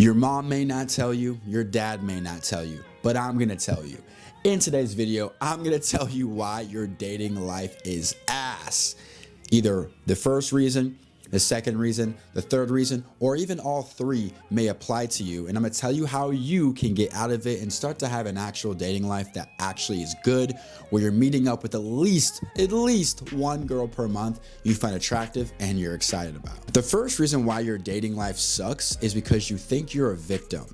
Your mom may not tell you, your dad may not tell you, but I'm gonna tell you. In today's video, I'm gonna tell you why your dating life is ass. Either the first reason, the second reason, the third reason, or even all three may apply to you. And I'm gonna tell you how you can get out of it and start to have an actual dating life that actually is good, where you're meeting up with at least one girl per month you find attractive and you're excited about. The first reason why your dating life sucks is because you think you're a victim.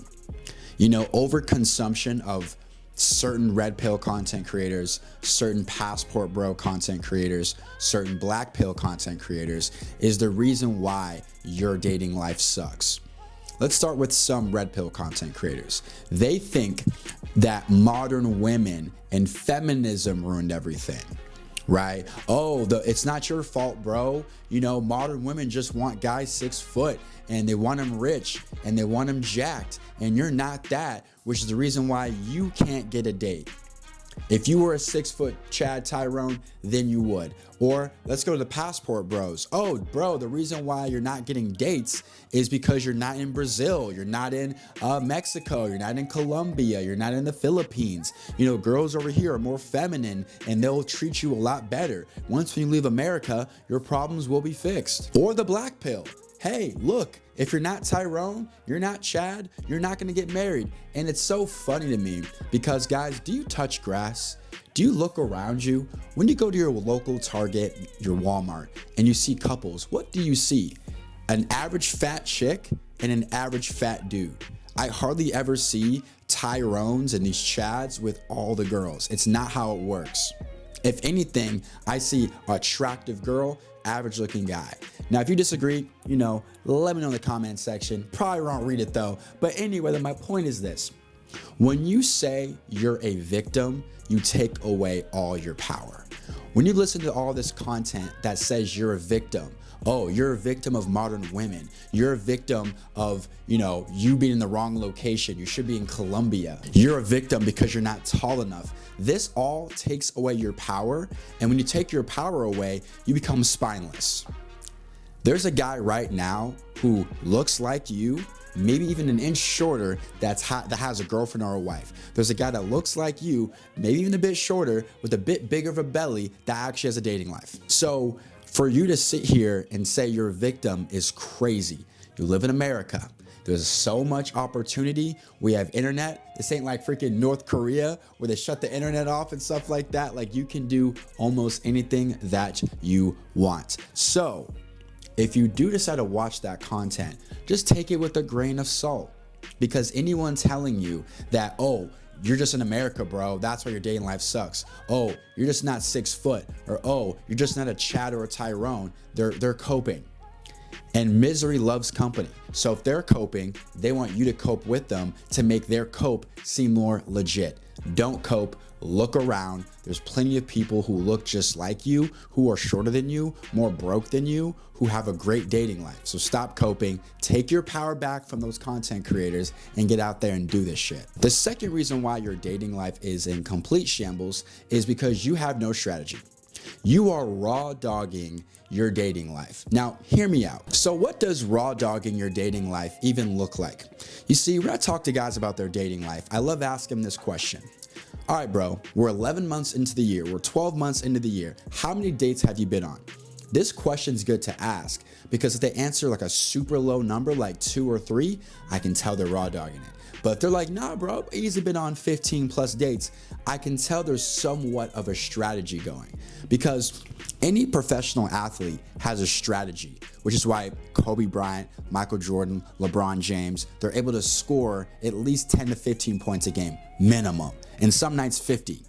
You know, overconsumption of certain red pill content creators, certain passport bro content creators, certain black pill content creators is the reason why your dating life sucks. Let's start with some red pill content creators. They think that modern women and feminism ruined everything, right? Oh, it's not your fault, bro. You know, modern women just want guys 6 foot and they want them rich and they want them jacked, and you're not that, which is the reason why you can't get a date. If you were a 6 foot Chad Tyrone, then you would. Or let's go to the passport bros. Oh, bro, the reason why you're not getting dates is because you're not in Brazil, you're not in Mexico, you're not in Colombia, you're not in the Philippines. You know, girls over here are more feminine and they'll treat you a lot better. Once when you leave America, your problems will be fixed. Or the black pill. Hey, look, if you're not Tyrone, you're not Chad, you're not gonna get married. And it's so funny to me because, guys, do you touch grass? Do you look around you? When you go to your local Target, your Walmart, and you see couples, what do you see? An average fat chick and an average fat dude. I hardly ever see Tyrones and these Chads with all the girls. It's not how it works. If anything, I see an attractive girl, average looking guy. Now, if you disagree, you know, let me know in the comment section. Probably won't read it though. But anyway, my point is this. When you say you're a victim, you take away all your power. When you listen to all this content that says you're a victim, oh, you're a victim of modern women, you're a victim of, you know, you being in the wrong location, you should be in Colombia, you're a victim because you're not tall enough. This all takes away your power, and when you take your power away, you become spineless. There's a guy right now who looks like you, maybe even an inch shorter, that has a girlfriend or a wife. There's a guy that looks like you, maybe even a bit shorter, with a bit bigger of a belly, that actually has a dating life. So for you to sit here and say you're a victim is crazy. You live in America. There's so much opportunity. We have internet. This ain't like freaking North Korea where they shut the internet off and stuff like that. Like, you can do almost anything that you want. So if you do decide to watch that content, just take it with a grain of salt, because anyone telling you that, oh, you're just in America, bro, that's why your dating life sucks. Oh, you're just not 6 foot, or oh, you're just not a Chad or a Tyrone. They're coping. And misery loves company. So if they're coping, they want you to cope with them to make their cope seem more legit. Don't cope, look around. There's plenty of people who look just like you, who are shorter than you, more broke than you, who have a great dating life. So stop coping, take your power back from those content creators and get out there and do this shit. The second reason why your dating life is in complete shambles is because you have no strategy. You are raw dogging your dating life. Now, hear me out. So what does raw dogging your dating life even look like? You see, when I talk to guys about their dating life, I love asking them this question. All right, bro, we're 11 months into the year. We're 12 months into the year. How many dates have you been on? This question's good to ask because if they answer like a super low number, like 2 or 3, I can tell they're raw dogging it. But if they're like, nah, bro, I've easily been on 15 plus dates, I can tell there's somewhat of a strategy going, because any professional athlete has a strategy, which is why Kobe Bryant, Michael Jordan, LeBron James, they're able to score at least 10 to 15 points a game, minimum, and some nights 50.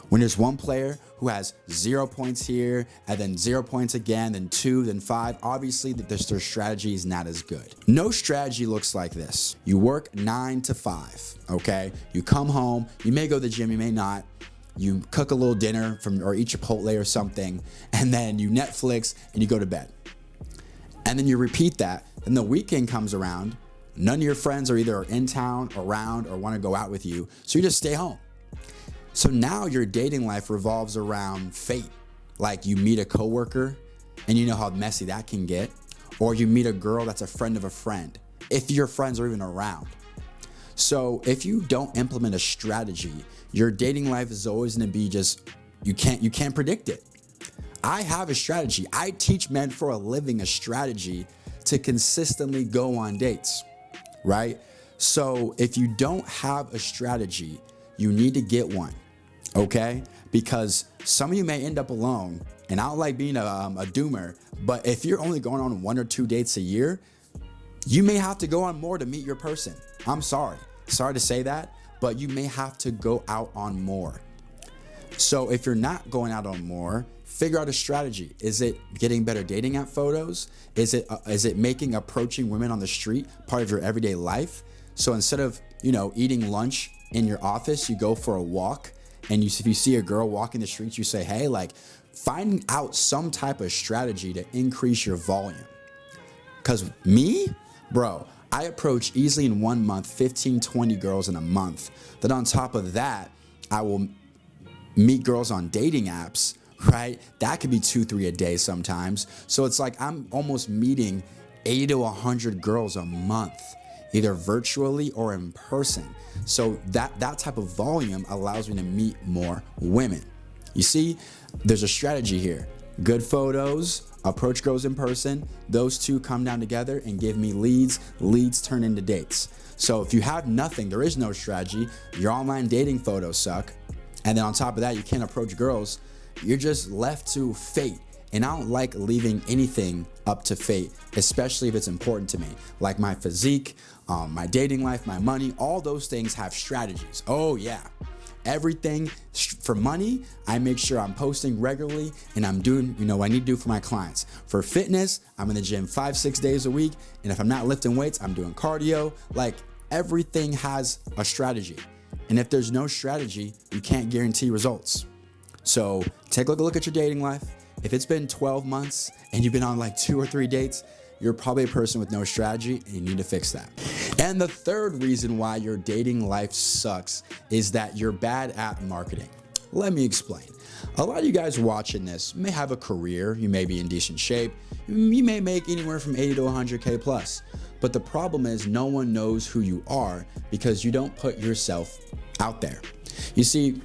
When there's one player who has 0 points here and then 0 points again, then 2, then 5, obviously their strategy is not as good. No strategy looks like this. You work 9 to 5, okay? You come home, you may go to the gym, you may not. You cook a little dinner or eat Chipotle or something, and then you Netflix and you go to bed. And then you repeat that. Then the weekend comes around, none of your friends are either in town, around, or want to go out with you, so you just stay home. So now your dating life revolves around fate. Like, you meet a coworker and you know how messy that can get, or you meet a girl that's a friend of a friend if your friends are even around. So if you don't implement a strategy, your dating life is always going to be just, you can't predict it. I have a strategy. I teach men for a living a strategy to consistently go on dates, right? So if you don't have a strategy, you need to get one, okay? Because some of you may end up alone, and I don't like being a doomer, but if you're only going on 1 or 2 dates a year, you may have to go on more to meet your person. I'm sorry to say that, but you may have to go out on more. So if you're not going out on more, figure out a strategy. Is it getting better dating app photos? Is it making approaching women on the street part of your everyday life? So instead of, eating lunch in your office, you go for a walk, and if you see a girl walking the streets, you say, hey, find out some type of strategy to increase your volume. Because me, bro, I approach easily in 1 month 15, 20 girls in a month. Then on top of that, I will meet girls on dating apps, right? That could be 2-3 a day sometimes. So it's like I'm almost meeting 80 to 100 girls a month, either virtually or in person. So that type of volume allows me to meet more women. You see, there's a strategy here. Good photos, approach girls in person. Those two come down together and give me leads. Leads turn into dates. So if you have nothing, there is no strategy. Your online dating photos suck. And then on top of that, you can't approach girls. You're just left to fate. And I don't like leaving anything up to fate, especially if it's important to me. Like my physique, my dating life, my money, all those things have strategies. Oh yeah. Everything for money, I make sure I'm posting regularly and I'm doing, what I need to do for my clients. For fitness, I'm in the gym 5-6 days a week. And if I'm not lifting weights, I'm doing cardio. Everything has a strategy. And if there's no strategy, you can't guarantee results. So take a look at your dating life. If it's been 12 months and you've been on 2 or 3 dates, you're probably a person with no strategy and you need to fix that. And the third reason why your dating life sucks is that you're bad at marketing. Let me explain. A lot of you guys watching this may have a career. You may be in decent shape. You may make anywhere from 80 to 100K plus. But the problem is no one knows who you are because you don't put yourself out there. You see,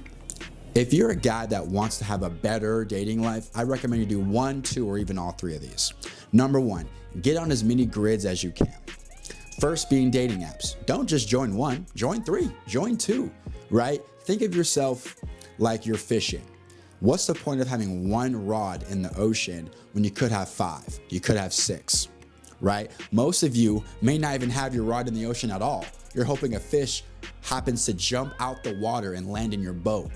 if you're a guy that wants to have a better dating life, I recommend you do 1, 2, or even all 3 of these. Number 1, get on as many grids as you can. First being dating apps. Don't just join 1, join 3, join 2, right? Think of yourself like you're fishing. What's the point of having 1 rod in the ocean when you could have 5? You could have 6, right? Most of you may not even have your rod in the ocean at all. You're hoping a fish happens to jump out the water and land in your boat.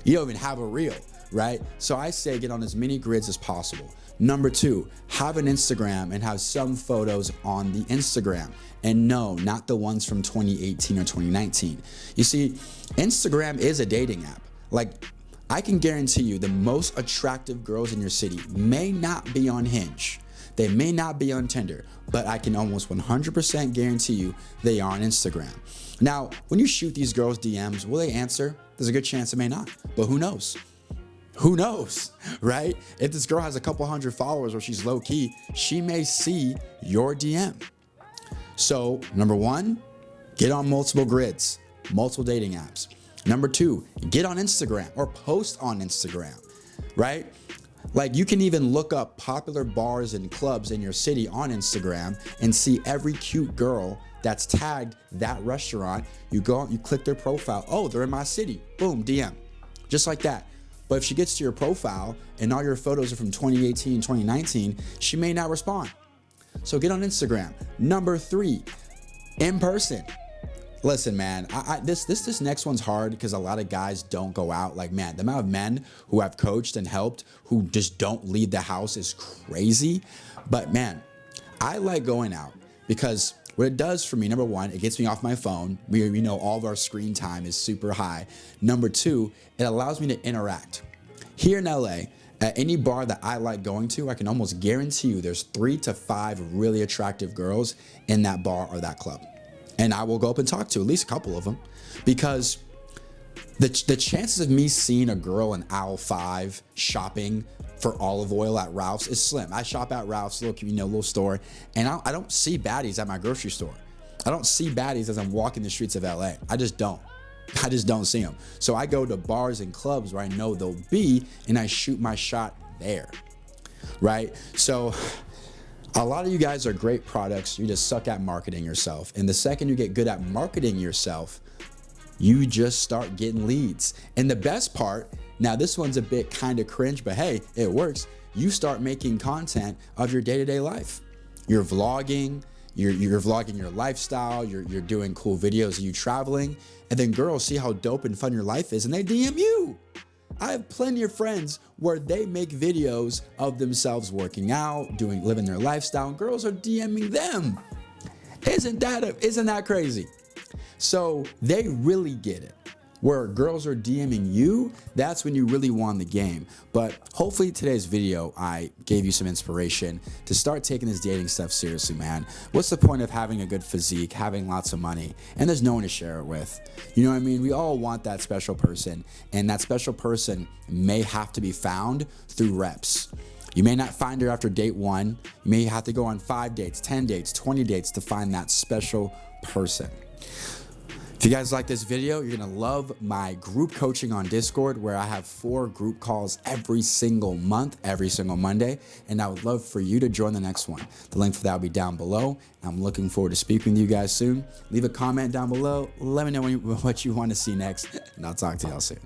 You don't even have a reel, right? So I say get on as many grids as possible. Number 2, have an Instagram and have some photos on the Instagram. And no, not the ones from 2018 or 2019. You see, Instagram is a dating app. I can guarantee you the most attractive girls in your city may not be on Hinge. They may not be on Tinder, but I can almost 100% guarantee you they are on Instagram. Now, when you shoot these girls DMs, will they answer? There's a good chance they may not, but who knows? Who knows, right? If this girl has a couple hundred followers or she's low key, she may see your DM. So number 1, get on multiple grids, multiple dating apps. Number 2, get on Instagram or post on Instagram, right? You can even look up popular bars and clubs in your city on Instagram and see every cute girl that's tagged that restaurant. You go out, you click their profile. Oh, they're in my city. Boom, DM. Just like that. But if she gets to your profile and all your photos are from 2018, 2019, she may not respond. So get on Instagram. Number 3, in person. Listen, man, this next one's hard because a lot of guys don't go out. The amount of men who have coached and helped who just don't leave the house is crazy. But man, I like going out because what it does for me, number 1, it gets me off my phone. We know all of our screen time is super high. Number 2, it allows me to interact. Here in LA, at any bar that I like going to, I can almost guarantee you there's 3 to 5 really attractive girls in that bar or that club. And I will go up and talk to at least a couple of them because the chances of me seeing a girl in aisle 5 shopping for olive oil at Ralph's is slim. I shop at Ralph's, little store, and I don't see baddies at my grocery store. I don't see baddies as I'm walking the streets of LA. I just don't see them. So I go to bars and clubs where I know they'll be, and I shoot my shot there, right? So a lot of you guys are great products. You just suck at marketing yourself. And the second you get good at marketing yourself, you just start getting leads. And the best part, now this one's a bit kind of cringe, but hey, it works. You start making content of your day-to-day life. You're vlogging, you're vlogging your lifestyle, you're doing cool videos of you traveling, and then girls see how dope and fun your life is and they DM you. I have plenty of friends where they make videos of themselves working out, living their lifestyle, and girls are DMing them. Isn't that crazy? So they really get it. Where girls are DMing you, that's when you really won the game. But hopefully today's video, I gave you some inspiration to start taking this dating stuff seriously, man. What's the point of having a good physique, having lots of money, and there's no one to share it with? You know what I mean? We all want that special person, and that special person may have to be found through reps. You may not find her after date 1. You may have to go on 5 dates, 10 dates, 20 dates to find that special person. If you guys like this video, you're gonna love my group coaching on Discord, where I have 4 group calls every single month, every single Monday, and I would love for you to join the next one. The link for that will be down below. I'm looking forward to speaking with you guys soon. Leave a comment down below. Let me know what you want to see next, and I'll talk to y'all soon.